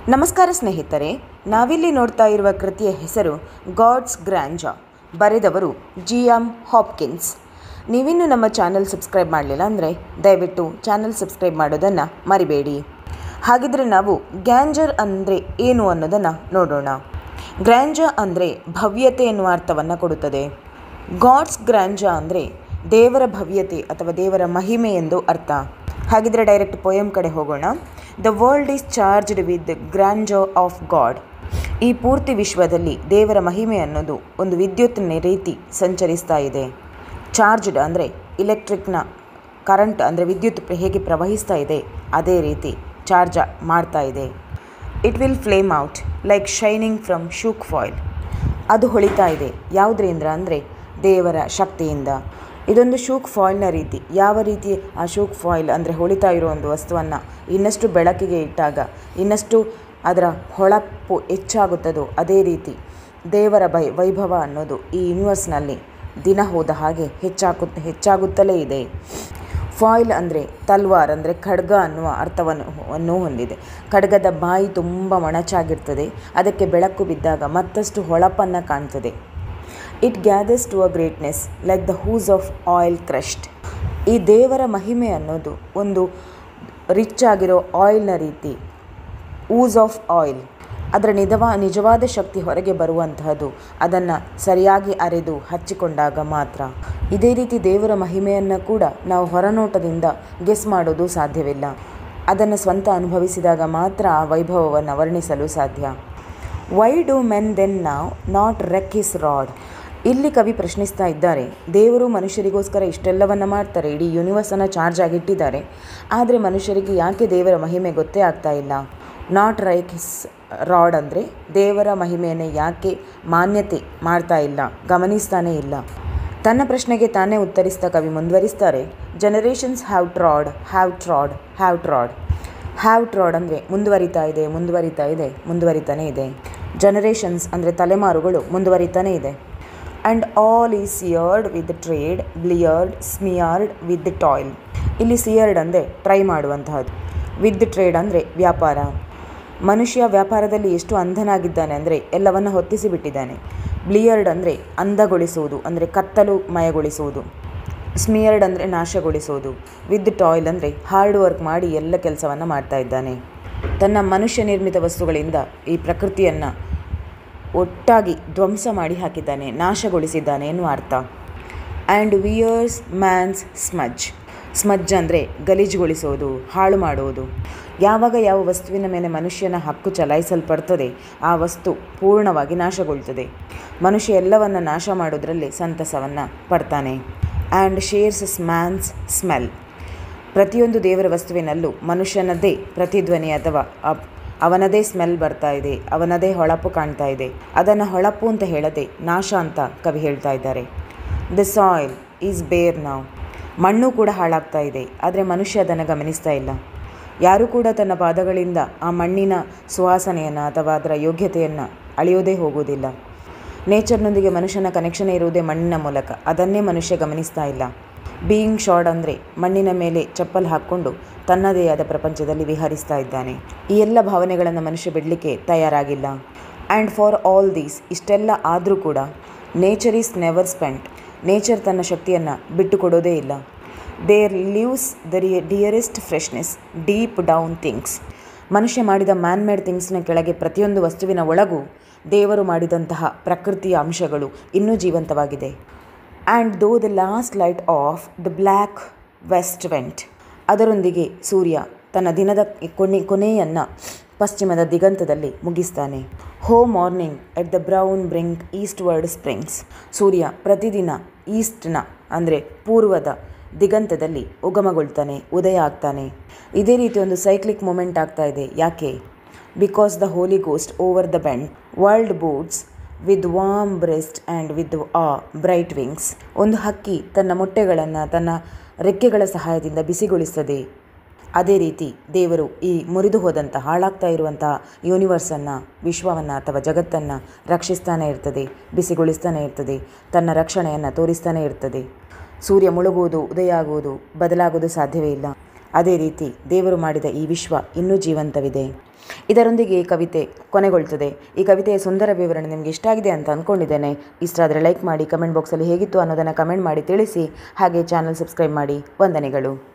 ನಮಸ್ಕಾರ ಸ್ನೇಹಿತರೆ, ನಾವಿಲ್ಲಿ ನೋಡ್ತಾ ಇರುವ ಕೃತಿಯ ಹೆಸರು ಗಾಡ್ಸ್ ಗ್ರ್ಯಾಂಡರ್. ಬರೆದವರು G.M. ಹಾಪ್ಕಿನ್ಸ್. ನೀವಿನ್ನೂ ನಮ್ಮ ಚಾನಲ್ ಸಬ್ಸ್ಕ್ರೈಬ್ ಮಾಡಲಿಲ್ಲ ಅಂದರೆ ದಯವಿಟ್ಟು ಚಾನಲ್ ಸಬ್ಸ್ಕ್ರೈಬ್ ಮಾಡೋದನ್ನು ಮರಿಬೇಡಿ. ಹಾಗಿದ್ರೆ ನಾವು ಗ್ರ್ಯಾಂಡರ್ ಅಂದರೆ ಏನು ಅನ್ನೋದನ್ನು ನೋಡೋಣ. ಗ್ರ್ಯಾಂಡರ್ ಅಂದರೆ ಭವ್ಯತೆ ಎನ್ನುವ ಅರ್ಥವನ್ನು ಕೊಡುತ್ತದೆ. ಗಾಡ್ಸ್ ಗ್ರ್ಯಾಂಡರ್ ಅಂದರೆ ದೇವರ ಭವ್ಯತೆ ಅಥವಾ ದೇವರ ಮಹಿಮೆ ಎಂದು ಅರ್ಥ. ಹಾಗಿದ್ರೆ ಡೈರೆಕ್ಟ್ ಪೋಯಮ್ ಕಡೆ ಹೋಗೋಣ. The world is charged with the grinder of god. ಈ ಪೂರ್ತಿ ವಿಶ್ವದಲ್ಲಿ ದೇವರ ಮಹಿಮೆ ಅನ್ನೋದು ಒಂದು ವಿದ್ಯುತ್ತಿನ ರೀತಿ ಸಂಚರಿಸ್ತಾ ಇದೆ. ಚಾರ್ಜ್ಡ್ ಅಂದರೆ ಇಲೆಕ್ಟ್ರಿಕ್ನ ಕರೆಂಟ್ ಅಂದರೆ ವಿದ್ಯುತ್ ಹೇಗೆ ಪ್ರವಹಿಸ್ತಾ ಇದೆ ಅದೇ ರೀತಿ ಚಾರ್ಜ್ ಮಾಡ್ತಾ ಇದೆ. It will flame out like shining from shook foil. ಅದು ಹೊಳಿತಾ ಇದೆ ಯಾವುದರಿಂದ ಅಂದರೆ ದೇವರ ಶಕ್ತಿಯಿಂದ. ಇದೊಂದು ಶೂಕ್ ಫಾಯಿಲ್ನ ರೀತಿ. ಯಾವ ರೀತಿ ಆ ಶೂಕ್ ಫಾಯಿಲ್ ಅಂದರೆ ಹೊಳಿತಾ ಇರೋ ಒಂದು ವಸ್ತುವನ್ನು ಇನ್ನಷ್ಟು ಬೆಳಕಿಗೆ ಇಟ್ಟಾಗ ಇನ್ನಷ್ಟು ಅದರ ಹೊಳಪು ಹೆಚ್ಚಾಗುತ್ತದೋ ಅದೇ ರೀತಿ ದೇವರ ವೈಭವ ಅನ್ನೋದು ಈ ಯೂನಿವರ್ಸ್ನಲ್ಲಿ ದಿನ ಹೋದ ಹಾಗೆ ಹೆಚ್ಚಾಗುತ್ತಲೇ ಇದೆ. ಫಾಯಿಲ್ ಅಂದರೆ ತಲ್ವಾರ್ ಅಂದರೆ ಖಡ್ಗ ಅನ್ನುವ ಅರ್ಥವನ್ನು ಹೊಂದಿದೆ. ಖಡ್ಗದ ಬಾಯಿ ತುಂಬ ಮೊಣಚಾಗಿರ್ತದೆ. ಅದಕ್ಕೆ ಬೆಳಕು ಬಿದ್ದಾಗ ಮತ್ತಷ್ಟು ಹೊಳಪನ್ನು ಕಾಣ್ತದೆ. It gathers to a greatness like the ooze of oil crushed. ಈ ದೇವರ ಮಹಿಮೆ ಅನ್ನೋದು ಒಂದು ರಿಚ್ ಆಗಿರೋ ಆಯಿಲ್ನ ರೀತಿ. ಊಸ್ ಆಫ್ ಆಯಿಲ್ ಅದರ ನಿಜವಾದ ಶಕ್ತಿ ಹೊರಗೆ ಬರುವಂತಹದ್ದು ಅದನ್ನು ಸರಿಯಾಗಿ ಅರೆದು ಹಚ್ಚಿಕೊಂಡಾಗ ಮಾತ್ರ. ಇದೇ ರೀತಿ ದೇವರ ಮಹಿಮೆಯನ್ನು ಕೂಡ ನಾವು ಹೊರನೋಟದಿಂದ ಗೆಸ್ ಮಾಡೋದು ಸಾಧ್ಯವಿಲ್ಲ. ಅದನ್ನು ಸ್ವಂತ ಅನುಭವಿಸಿದಾಗ ಮಾತ್ರ ಆ ವೈಭವವನ್ನು ವರ್ಣಿಸಲು ಸಾಧ್ಯ. ವೈ ಡು ಮೆನ್ ದೆನ್ ನಾವ್ ನಾಟ್ ರೆಕ್ ಹಿಸ್ ರಾಡ್. ಇಲ್ಲಿ ಕವಿ ಪ್ರಶ್ನಿಸ್ತಾ ಇದ್ದಾರೆ, ದೇವರು ಮನುಷ್ಯರಿಗೋಸ್ಕರ ಇಷ್ಟೆಲ್ಲವನ್ನು ಮಾಡ್ತಾರೆ, ಇಡೀ ಯೂನಿವರ್ಸನ್ನು ಚಾರ್ಜ್ ಆಗಿಟ್ಟಿದ್ದಾರೆ, ಆದರೆ ಮನುಷ್ಯರಿಗೆ ಯಾಕೆ ದೇವರ ಮಹಿಮೆ ಗೊತ್ತೇ ಆಗ್ತಾ ಇಲ್ಲ. ನಾಟ್ ರೈಕ್ ಹಿಸ್ ರಾಡ್ ಅಂದರೆ ದೇವರ ಮಹಿಮೆಯನ್ನು ಯಾಕೆ ಮಾನ್ಯತೆ ಮಾಡ್ತಾ ಇಲ್ಲ, ಗಮನಿಸ್ತಾನೇ ಇಲ್ಲ. ತನ್ನ ಪ್ರಶ್ನೆಗೆ ತಾನೇ ಉತ್ತರಿಸ್ತಾ ಕವಿ ಮುಂದುವರಿಸ್ತಾರೆ, generations have trod have trod have trod. Have trod ಅಂದರೆ ಮುಂದುವರಿತಾನೇ ಇದೆ. ಜನರೇಷನ್ಸ್ ಅಂದರೆ ತಲೆಮಾರುಗಳು ಮುಂದುವರಿತಾನೇ ಇದೆ. And all is seared with trade bleared smeared with toil. ಇಲ್ಲಿ ಸಿಯರ್ಡ್ ಅಂದರೆ ಟ್ರೈ ಮಾಡುವಂತಹದ್ದು, ವಿತ್ ಟ್ರೇಡ್ ಅಂದರೆ ವ್ಯಾಪಾರ. ಮನುಷ್ಯ ವ್ಯಾಪಾರದಲ್ಲಿ ಎಷ್ಟು ಅಂಧನಾಗಿದ್ದಾನೆ ಅಂದರೆ ಎಲ್ಲವನ್ನು ಹೊತ್ತಿಸಿ ಬಿಟ್ಟಿದ್ದಾನೆ. ಬ್ಲಿಯರ್ಡ್ ಅಂದರೆ ಅಂಧಗೊಳಿಸುವುದು ಅಂದರೆ ಕತ್ತಲು ಮಯಗೊಳಿಸುವುದು. ಸ್ಮಿಯರ್ಡ್ ಅಂದರೆ ನಾಶಗೊಳಿಸುವುದು. ವಿತ್ ಟಾಯ್ಲ್ ಅಂದರೆ ಹಾರ್ಡ್ ವರ್ಕ್ ಮಾಡಿ ಎಲ್ಲ ಕೆಲಸವನ್ನು ಮಾಡ್ತಾ ಇದ್ದಾನೆ. ತನ್ನ ಮನುಷ್ಯ ನಿರ್ಮಿತ ವಸ್ತುಗಳಿಂದ ಈ ಪ್ರಕೃತಿಯನ್ನು ಒಟ್ಟಾಗಿ ಧ್ವಂಸ ಮಾಡಿ ಹಾಕಿದ್ದಾನೆ, ನಾಶಗೊಳಿಸಿದ್ದಾನೆ ಎನ್ನುವ ಅರ್ಥ. And wears man's smudge. Smudge ಅಂದರೆ ಗಲೀಜುಗೊಳಿಸೋದು, ಹಾಳು ಮಾಡುವುದು. ಯಾವಾಗ ಯಾವ ವಸ್ತುವಿನ ಮೇಲೆ ಮನುಷ್ಯನ ಹಕ್ಕು ಚಲಾಯಿಸಲ್ಪಡ್ತದೆ ಆ ವಸ್ತು ಪೂರ್ಣವಾಗಿ ನಾಶಗೊಳ್ತದೆ. ಮನುಷ್ಯ ಎಲ್ಲವನ್ನು ನಾಶ ಮಾಡೋದ್ರಲ್ಲಿ ಸಂತಸವನ್ನು ಪಡ್ತಾನೆ. And shares man's smell. ಪ್ರತಿಯೊಂದು ದೇವರ ವಸ್ತುವಿನಲ್ಲೂ ಮನುಷ್ಯನದ್ದೇ ಪ್ರತಿಧ್ವನಿ ಅಥವಾ ಅವನದೇ ಸ್ಮೆಲ್ ಬರ್ತಾ ಇದೆ, ಅವನದೇ ಹೊಳಪು ಕಾಣ್ತಾ ಇದೆ. ಅದನ್ನು ಹೊಳಪು ಅಂತ ಹೇಳದೆ ನಾಶ ಅಂತ ಕವಿ ಹೇಳ್ತಾ ಇದ್ದಾರೆ. ದ ಸಾಯಿಲ್ ಈಸ್ ಬೇರ್ ನಾವ್. ಮಣ್ಣು ಕೂಡ ಹಾಳಾಗ್ತಾ ಇದೆ, ಆದರೆ ಮನುಷ್ಯ ಅದನ್ನು ಗಮನಿಸ್ತಾ ಇಲ್ಲ. ಯಾರೂ ಕೂಡ ತನ್ನ ಪಾದಗಳಿಂದ ಆ ಮಣ್ಣಿನ ಸುವಾಸನೆಯನ್ನು ಅಥವಾ ಅದರ ಯೋಗ್ಯತೆಯನ್ನು ಅಳೆಯೋದೇ ಹೋಗೋದಿಲ್ಲ. ನೇಚರ್ನೊಂದಿಗೆ ಮನುಷ್ಯನ ಕನೆಕ್ಷನ್ ಇರುವುದೇ ಮಣ್ಣಿನ ಮೂಲಕ, ಅದನ್ನೇ ಮನುಷ್ಯ ಗಮನಿಸ್ತಾ ಇಲ್ಲ. ಬೀಯಿಂಗ್ ಶಾರ್ಡ್ ಅಂದರೆ ಮಣ್ಣಿನ ಮೇಲೆ ಚಪ್ಪಲ್ ಹಾಕ್ಕೊಂಡು ತನ್ನದೇ ಆದ ಪ್ರಪಂಚದಲ್ಲಿ ವಿಹರಿಸ್ತಾ ಇದ್ದಾನೆ. ಈ ಎಲ್ಲ ಭಾವನೆಗಳನ್ನು ಮನುಷ್ಯ ಬಿಡಲಿಕ್ಕೆ ತಯಾರಾಗಿಲ್ಲ. ಆ್ಯಂಡ್ ಫಾರ್ ಆಲ್ ದೀಸ್, ಇಷ್ಟೆಲ್ಲ ಆದರೂ ಕೂಡ nature is never spent. Nature ತನ್ನ ಶಕ್ತಿಯನ್ನು ಬಿಟ್ಟು ಕೊಡೋದೇ ಇಲ್ಲ. There lives the dearest freshness deep down things. ಮನುಷ್ಯ ಮಾಡಿದ ಮ್ಯಾನ್ ಮೇಡ್ ಥಿಂಗ್ಸ್ನ ಕೆಳಗೆ ಪ್ರತಿಯೊಂದು ವಸ್ತುವಿನ ಒಳಗೂ ದೇವರು ಮಾಡಿದಂತಹ ಪ್ರಕೃತಿಯ ಅಂಶಗಳು ಇನ್ನೂ ಜೀವಂತವಾಗಿದೆ. And though the last light off the black west went. ಅದರೊಂದಿಗೆ ಸೂರ್ಯ ತನ್ನ ದಿನದ ಕೊನೆಯನ್ನು ಪಶ್ಚಿಮದ ದಿಗಂತದಲ್ಲಿ ಮುಗಿಸ್ತಾನೆ. Oh morning at the brown brink eastward springs. ಸೂರ್ಯ ಪ್ರತಿದಿನ ಈಸ್ಟ್ನ ಅಂದರೆ ಪೂರ್ವದ ದಿಗಂತದಲ್ಲಿ ಉಗಮಗೊಳ್ತಾನೆ, ಉದಯ ಆಗ್ತಾನೆ. ಇದೇ ರೀತಿ ಒಂದು ಸೈಕ್ಲಿಕ್ ಮೂಮೆಂಟ್ ಆಗ್ತಾ ಇದೆ. ಯಾಕೆ? Because the holy ghost over the bent world broods with warm breast and with bright wings. ಒಂದು ಹಕ್ಕಿ ತನ್ನ ಮೊಟ್ಟೆಗಳನ್ನು ತನ್ನ ರೆಕ್ಕೆಗಳ ಸಹಾಯದಿಂದ ಬಿಸಿಗೊಳಿಸ್ತದೆ. ಅದೇ ರೀತಿ ದೇವರು ಈ ಮುರಿದು ಹೋದಂಥ ಹಾಳಾಗ್ತಾ ಇರುವಂತಹ ಯೂನಿವರ್ಸನ್ನು, ವಿಶ್ವವನ್ನು ಅಥವಾ ಜಗತ್ತನ್ನು ರಕ್ಷಿಸ್ತಾನೆ ಇರ್ತದೆ, ಬಿಸಿಗೊಳಿಸ್ತಾನೆ ಇರ್ತದೆ, ತನ್ನ ರಕ್ಷಣೆಯನ್ನು ತೋರಿಸ್ತಾನೆ ಇರ್ತದೆ. ಸೂರ್ಯ ಮುಳುಗುವುದು, ಉದಯ ಆಗುವುದು, ಬದಲಾಗುವುದು ಸಾಧ್ಯವೇ ಇಲ್ಲ. ಅದೇ ರೀತಿ ದೇವರು ಮಾಡಿದ ಈ ವಿಶ್ವ ಇನ್ನೂ ಜೀವಂತವಿದೆ. ಇದರೊಂದಿಗೆ ಈ ಕವಿತೆ ಕೊನೆಗೊಳ್ತದೆ. ಈ ಕವಿತೆಯ ಸುಂದರ ವಿವರಣೆ ನಿಮಗೆ ಇಷ್ಟ ಆಗಿದೆ ಅಂತ ಅಂದ್ಕೊಂಡಿದ್ದೇನೆ. ಇಷ್ಟ ಆದರೆ ಲೈಕ್ ಮಾಡಿ, ಕಮೆಂಟ್ ಬಾಕ್ಸಲ್ಲಿ ಹೇಗಿತ್ತು ಅನ್ನೋದನ್ನು ಕಮೆಂಟ್ ಮಾಡಿ ತಿಳಿಸಿ. ಹಾಗೆ ಚಾನಲ್ ಸಬ್ಸ್ಕ್ರೈಬ್ ಮಾಡಿ. ವಂದನೆಗಳು.